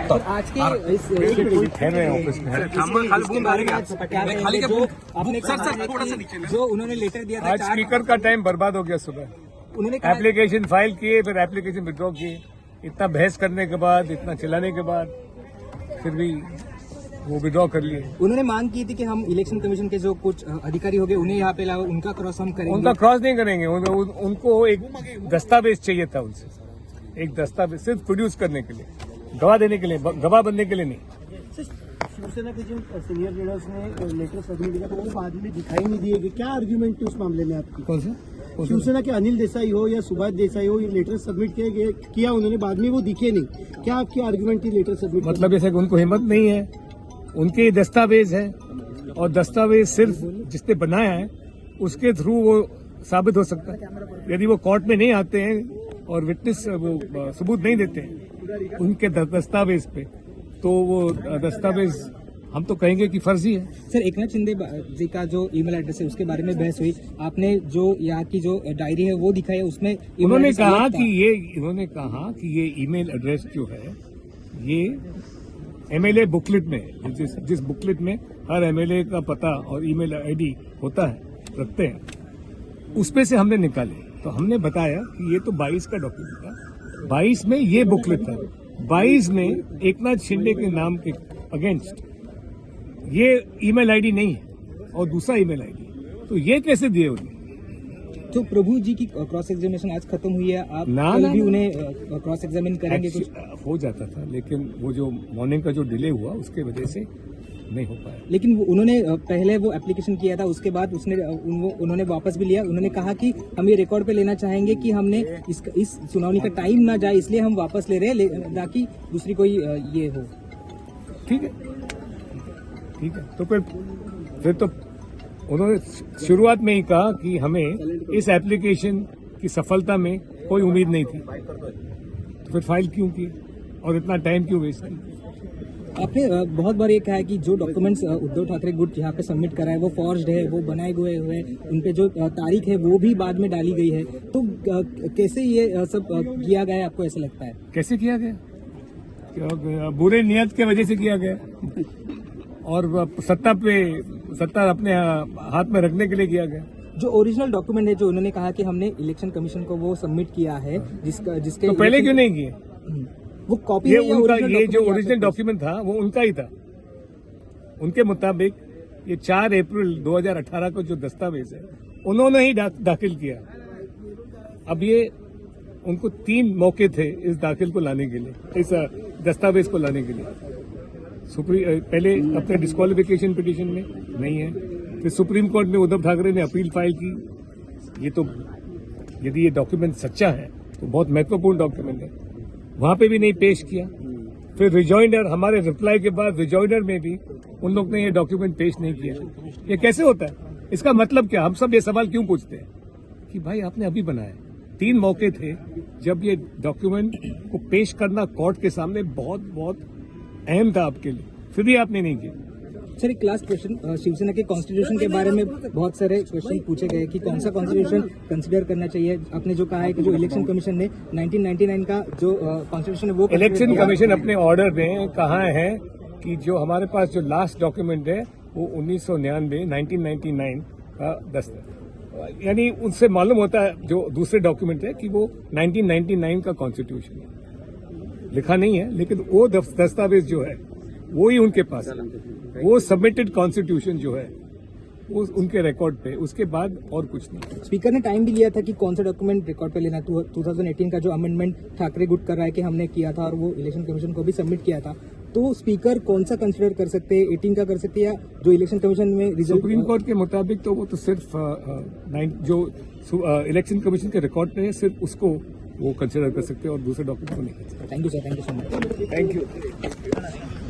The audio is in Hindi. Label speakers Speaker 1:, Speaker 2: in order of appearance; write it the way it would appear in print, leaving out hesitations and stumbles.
Speaker 1: तो आज के इस
Speaker 2: ऑफिस में
Speaker 1: जो उन्होंने लेटर दिया था,
Speaker 2: आज स्पीकर का टाइम बर्बाद हो गया। सुबह
Speaker 1: उन्होंने
Speaker 2: एप्लीकेशन फाइल किए, फिर एप्लीकेशन विड्रॉ किए। इतना बहस करने के बाद, इतना चिल्लाने के बाद फिर भी वो विड्रॉ कर लिए।
Speaker 1: उन्होंने मांग की थी कि हम इलेक्शन कमीशन के जो कुछ अधिकारी हो गए उन्हें यहाँ पे लाओ, उनका क्रॉस हम करेंगे।
Speaker 2: उनका क्रॉस नहीं करेंगे, उनको एक दस्तावेज चाहिए था उनसे, एक दस्तावेज सिर्फ प्रोड्यूस करने के लिए, गवाह देने के लिए, गवाह बनने के लिए नहीं।
Speaker 3: शिवसेना के जिन सीनियर लीडर्स ने लेटर सबमिट किया तो वो बाद में दिखाई नहीं दिए। क्या आर्ग्यूमेंट थी उस मामले में आपकी?
Speaker 2: कौन सा?
Speaker 3: शिवसेना के अनिल देसाई हो या सुभाष देसाई हो, ये लेटर सबमिट किया उन्होंने, बाद में वो दिखे नहीं। क्या आपकी आर्ग्यूमेंट थी लेटर सबमिट?
Speaker 2: मतलब ऐसे उनको हिम्मत नहीं है, उनके दस्तावेज है और दस्तावेज सिर्फ जिसने बनाया है उसके थ्रू वो साबित हो सकता है। यदि वो कोर्ट में नहीं आते हैं और विटनेस वो सबूत नहीं देते हैं उनके दस्तावेज पे, तो वो दस्तावेज हम तो कहेंगे कि फर्जी है।
Speaker 1: सर, एकनाथ शिंदे जी का जो ईमेल एड्रेस है उसके बारे में बहस हुई। आपने जो यहाँ की जो डायरी है वो दिखाई है, उसमें
Speaker 2: उन्होंने कहा कि ये ईमेल एड्रेस जो है ये एमएलए बुकलेट में, जिस बुकलेट में हर एमएलए का पता और ईमेल आईडी होता है, रखते हैं, उसमें से हमने निकाले। तो हमने बताया कि ये तो 22 का डॉक्यूमेंट था, 22 में ये बुकलेट था, 22 में एकनाथ शिंदे के नाम के अगेंस्ट ये ईमेल आईडी नहीं है और दूसरा ईमेल आईडी, तो ये कैसे दिए उन्हें?
Speaker 1: तो प्रभु जी की क्रॉस एग्जामिनेशन आज खत्म हुई है, आप कल भी उन्हें क्रॉस एग्जामिन करेंगे? कुछ
Speaker 2: हो जाता था, लेकिन वो जो मॉर्निंग का जो डिले हुआ उसके वजह से नहीं हो पाया।
Speaker 1: लेकिन उन्होंने पहले वो एप्लीकेशन किया था, उसके बाद उन्होंने वापस भी लिया। उन्होंने कहा कि हम ये रिकॉर्ड पे लेना चाहेंगे कि हमने इस सुनावनी का टाइम ना जाए, इसलिए हम वापस ले रहे हैं, ताकि दूसरी कोई ये हो।
Speaker 2: ठीक है, तो फिर तो उन्होंने शुरुआत में ही कहा कि हमें इस एप्लीकेशन की सफलता में कोई उम्मीद नहीं थी, तो फिर फाइल क्यों की और इतना टाइम क्यों वेस्ट की?
Speaker 1: आपने बहुत बार ये कहा है कि जो डॉक्यूमेंट्स उद्धव ठाकरे गुट यहाँ पे सबमिट करा है वो फॉर्ज्ड है, वो बनाए हुए हैं, उन पे जो तारीख है वो भी बाद में डाली गई है। तो कैसे ये सब किया गया है, आपको ऐसा लगता है?
Speaker 2: कैसे किया गया? बुरे नियत के वजह से किया गया और सत्ता अपने हाथ में रखने के लिए किया गया।
Speaker 1: जो ओरिजिनल डॉक्यूमेंट है, जो उन्होंने कहा कि हमने इलेक्शन कमीशन को वो सबमिट किया है, जिसके
Speaker 2: तो पहले क्यों नहीं किए?
Speaker 1: वो कॉपी
Speaker 2: ये जो ओरिजिनल डॉक्यूमेंट था वो उनका ही था। उनके मुताबिक ये 4 अप्रैल 2018 को जो दस्तावेज है उन्होंने ही दाखिल किया। अब ये उनको 3 मौके थे इस दाखिल को लाने के लिए, इस दस्तावेज को लाने के लिए। पहले अपने डिस्क्वालिफिकेशन पिटीशन में नहीं है, फिर सुप्रीम कोर्ट में उद्धव ठाकरे ने अपील फाइल की। ये तो यदि ये डॉक्यूमेंट सच्चा है तो बहुत महत्वपूर्ण डॉक्यूमेंट है, वहां पे भी नहीं पेश किया। फिर रिजॉइंडर, हमारे रिप्लाई के बाद रिजॉइंडर में भी उन लोग ने ये डॉक्यूमेंट पेश नहीं किया। ये कैसे होता है? इसका मतलब क्या? हम सब ये सवाल क्यों पूछते हैं कि भाई आपने अभी बनाया, 3 मौके थे जब ये डॉक्यूमेंट को पेश करना कोर्ट के सामने बहुत अहम था आपके लिए, फिर भी आपने नहीं किया।
Speaker 1: सर, एक लास्ट क्वेश्चन, शिवसेना के कॉन्स्टिट्यूशन के बारे में बहुत सारे क्वेश्चन पूछे गए कि कौन सा कॉन्स्टिट्यूशन कंसीडर करना चाहिए। आपने जो कहा है कि जो इलेक्शन कमीशन ने 1999 का जो कॉन्स्टिट्यूशन है वो
Speaker 2: इलेक्शन कमीशन अपने ऑर्डर में कहा है कि जो हमारे पास जो लास्ट डॉक्यूमेंट है वो 1999 का दस्तावेज, यानी उससे मालूम होता है जो दूसरे डॉक्यूमेंट है कि वो 1999 का कॉन्स्टिट्यूशन है। लिखा नहीं है, लेकिन वो दस्तावेज जो है वो ही उनके पास है, वो सबमिटेड कॉन्स्टिट्यूशन जो है वो उनके रिकॉर्ड पे, उसके बाद और कुछ नहीं।
Speaker 1: स्पीकर ने टाइम भी लिया था कि कौन सा डॉक्यूमेंट रिकॉर्ड पे लेना है। 2018 का जो अमेंडमेंट ठाकरे गुट कर रहा है कि हमने किया था और वो इलेक्शन कमीशन को भी सबमिट किया था, तो स्पीकर कौन सा कंसिडर कर सकते हैं, 18 का कर सकते हैं या जो इलेक्शन कमीशन में रिजल्ट? सुप्रीम
Speaker 2: कोर्ट के मुताबिक तो वो तो सिर्फ जो इलेक्शन कमीशन के रिकॉर्ड पे है, सिर्फ उसको वो कंसिडर कर सकते हैं और दूसरे डॉक्यूमेंट को नहीं कर सकते।
Speaker 1: Thank you sir, thank you so much.
Speaker 2: Thank you.